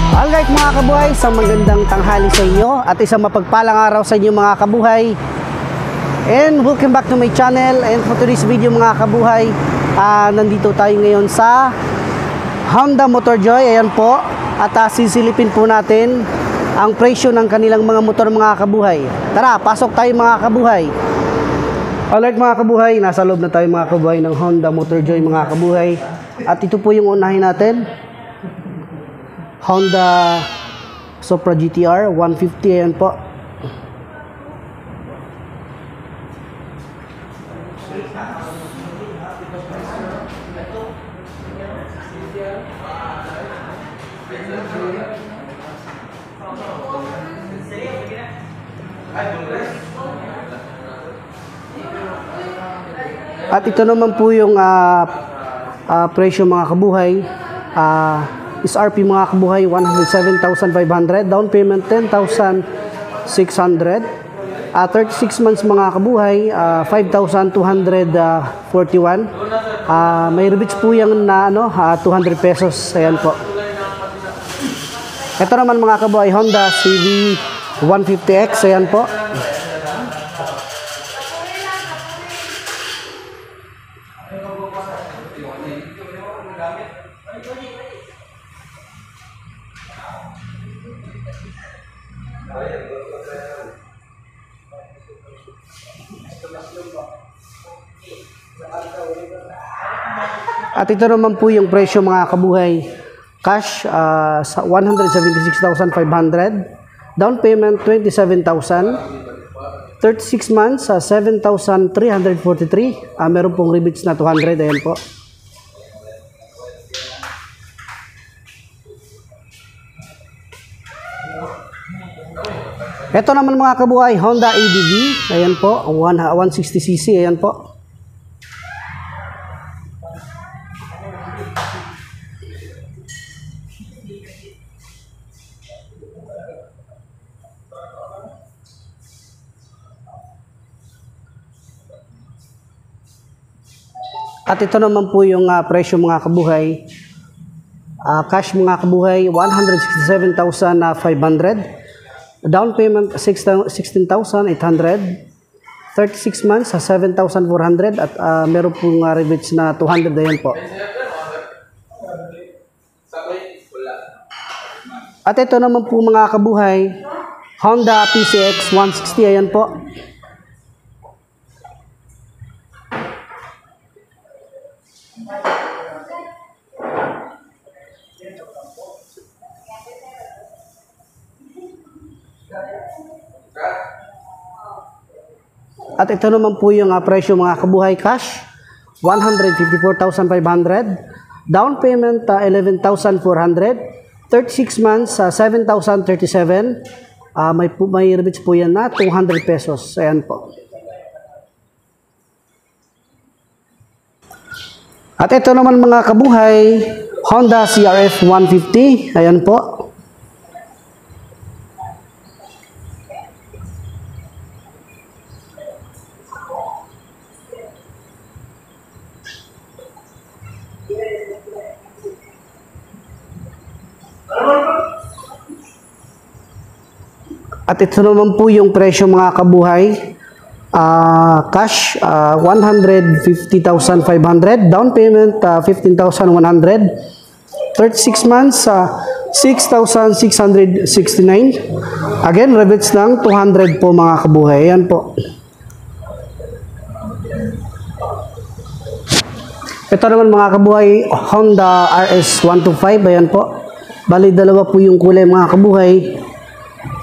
Alright mga kabuhay, isang magandang tanghali sa inyo at isang mapagpalang araw sa inyo mga kabuhay. And welcome back to my channel. And for today's video mga kabuhay, nandito tayo ngayon sa Honda Motor Joy. Ayan po. At sisilipin po natin ang presyo ng kanilang mga motor mga kabuhay. Tara, pasok tayo mga kabuhay. Alright mga kabuhay, nasa loob na tayo mga kabuhay ng Honda Motor Joy mga kabuhay. At ito po yung unahin natin. Honda Supra GTR 150, ayan po. At ito naman po yung presyo mga kabuhay. SRP mga kabuhay 107,500, down payment 10,600, 36 months mga kabuhay 5,241. May rebates po yan na 200 pesos. Ayan po. Ito naman mga kabuhay, Honda CV 150X. Ayan po. At ito naman po yung presyo mga kabuhay. Cash sa 176,500, down payment 27,000, 36 months sa 7,343. Meron pong rebates na 200. Ayan po. Ito naman mga kabuhay, Honda ADV. Ayan po, 160cc. Ayan po. At ito naman po yung presyo mga kabuhay. Cash mga kabuhay 167,500, down payment 16,800, 36 months sa 7,400 at meron pong rebates na 200. Ayan po. At ito naman po mga kabuhay, Honda PCX 160. Ayan po. At ito naman po yung presyo mga kabuhay. Cash 154,500, down payment 11,400, 36 months 7,037. May rebates po yan na 200 pesos. Ayan po. At ito naman mga kabuhay, Honda CRF 150. Ayan po. At ito naman po yung presyo mga kabuhay. Cash 150,500, down payment 15,100, 36 months 6,669. Again, rebates ng 200 po mga kabuhay. Ayan po. Ito naman mga kabuhay, Honda RS 125. Ayan po. Bali dalawa po yung kulay mga kabuhay.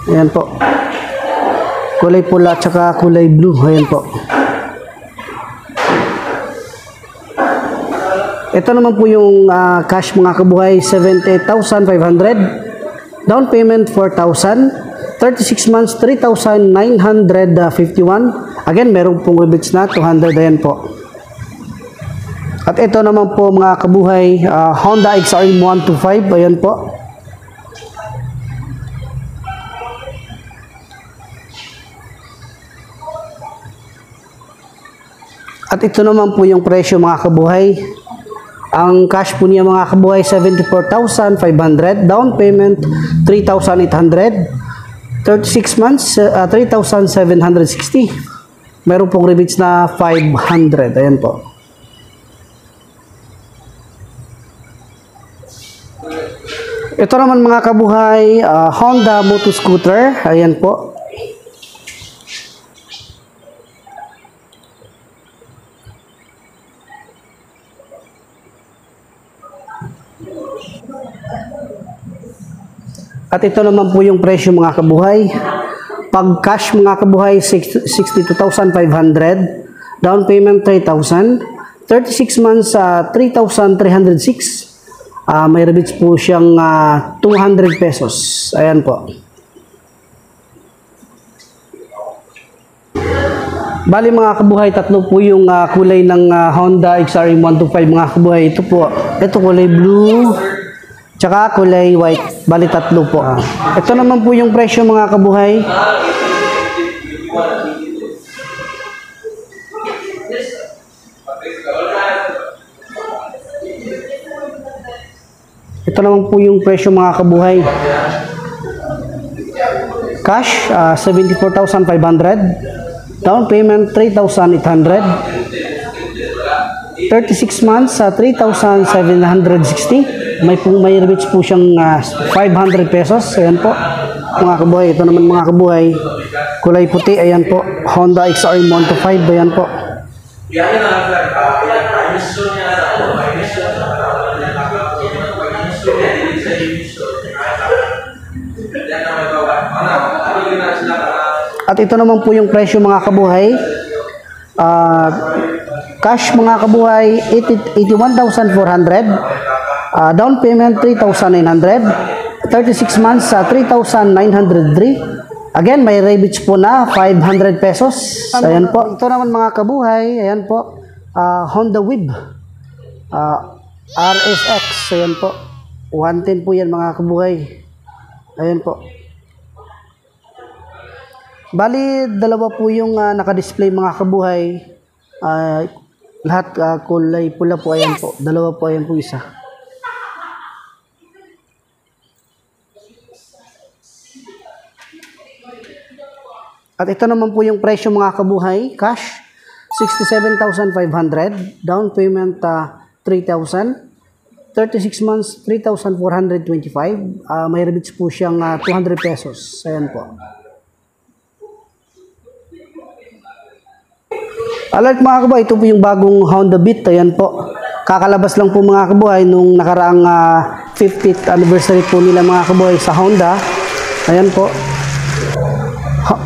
Ayan po. Kulay pula at saka kulay blue. Ayan po. Ito naman po yung cash mga kabuhay, 78,500, down payment 4,000, 36 months 3,951. Again, meron pong rebates na 200. Ayan po. At ito naman po mga kabuhay, Honda XRM 125. Ayan po. At ito naman po yung presyo mga kabuhay. Ang cash po niya mga kabuhay 74,500, down payment 3,800, 36 months 3,760. Meron pong rebates na 500. Ayan po. Ito naman mga kabuhay, Honda Moto Scooter. Ayan po. At ito naman po yung presyo mga kabuhay. Pag cash mga kabuhay, 62,500. Down payment 3,000. 36 months, 3,306. May rebates po siyang 200 pesos. Ayan po. Bali mga kabuhay, tatlo po yung kulay ng Honda XRM 125 mga kabuhay. Ito po. Ito kulay blue. Tsaka kulay white. Bali tatlo po. Ito naman po yung presyo mga kabuhay. Ito naman po yung presyo mga kabuhay. Cash, 74,500. Down payment, 3,800. 36 months, 3,760. May rebates po siyang 500 pesos. Ayan po mga kabuhay. Ito naman mga kabuhay, kulay puti. Ayan po, Honda XRM 125. Ayan po. At ito naman po yung presyo mga kabuhay. Cash mga kabuhay 81,400. Down payment 3,900. 36 months 3,903. Again, may rebates po na 500 pesos. Ayan po. Ito naman mga kabuhay, ayan po, Honda Wave RSX. Ayan po, 110 po yan mga kabuhay. Ayan po. Bali, dalawa po yung naka-display mga kabuhay. Lahat kulay pula po. Ayan po. Dalawa po. Ayan po isa. At ito naman po yung presyo mga kabuhay. Cash, 67,500. Down payment, 3,000. 36 months, 3,425. May rebates po siyang 200 pesos. Ayan po. Alert mga kabuhay, ito po yung bagong Honda Beat. Ayan po. Kakalabas lang po mga kabuhay nung nakaraang 50th anniversary po nila mga kabuhay sa Honda. Ayan po.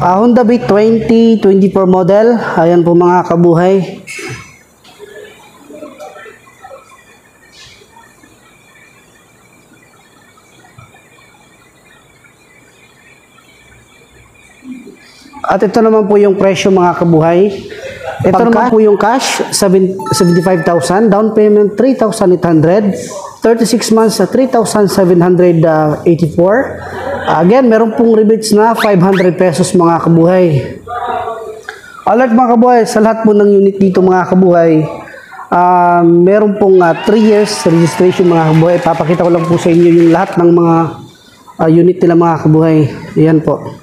Honda Beat 2024 model. Ayan po mga kabuhay. At ito naman po yung presyo mga kabuhay. Ito naman po yung cash, 75,000. Down payment, 3,800. 36 months, 3,784. Again, meron pong rebates na 500 pesos mga kabuhay. Alert mga kabuhay, sa lahat po ng unit dito mga kabuhay, meron pong 3 years registration mga kabuhay. Papakita ko lang po sa inyo yung lahat ng mga unit nila mga kabuhay. Ayan po.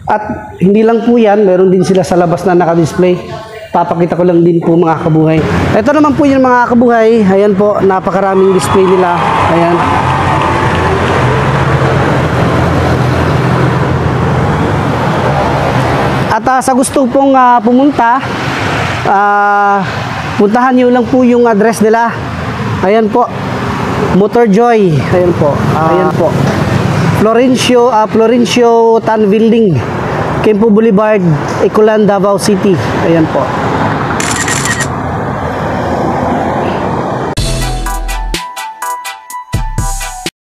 At hindi lang po yan, meron din sila sa labas na naka-display. Papakita ko lang din po mga kabuhay. Ito naman po yung mga kabuhay. Ayan po, napakaraming display nila. Ayan. At sa gusto pong pumunta, puntahan nyo lang po yung address nila. Ayan po, Motor Joy. Ayan po. Ayan po. Florencio Tan Building, Campo Boulevard, Ecolan, Davao City. Ayan po.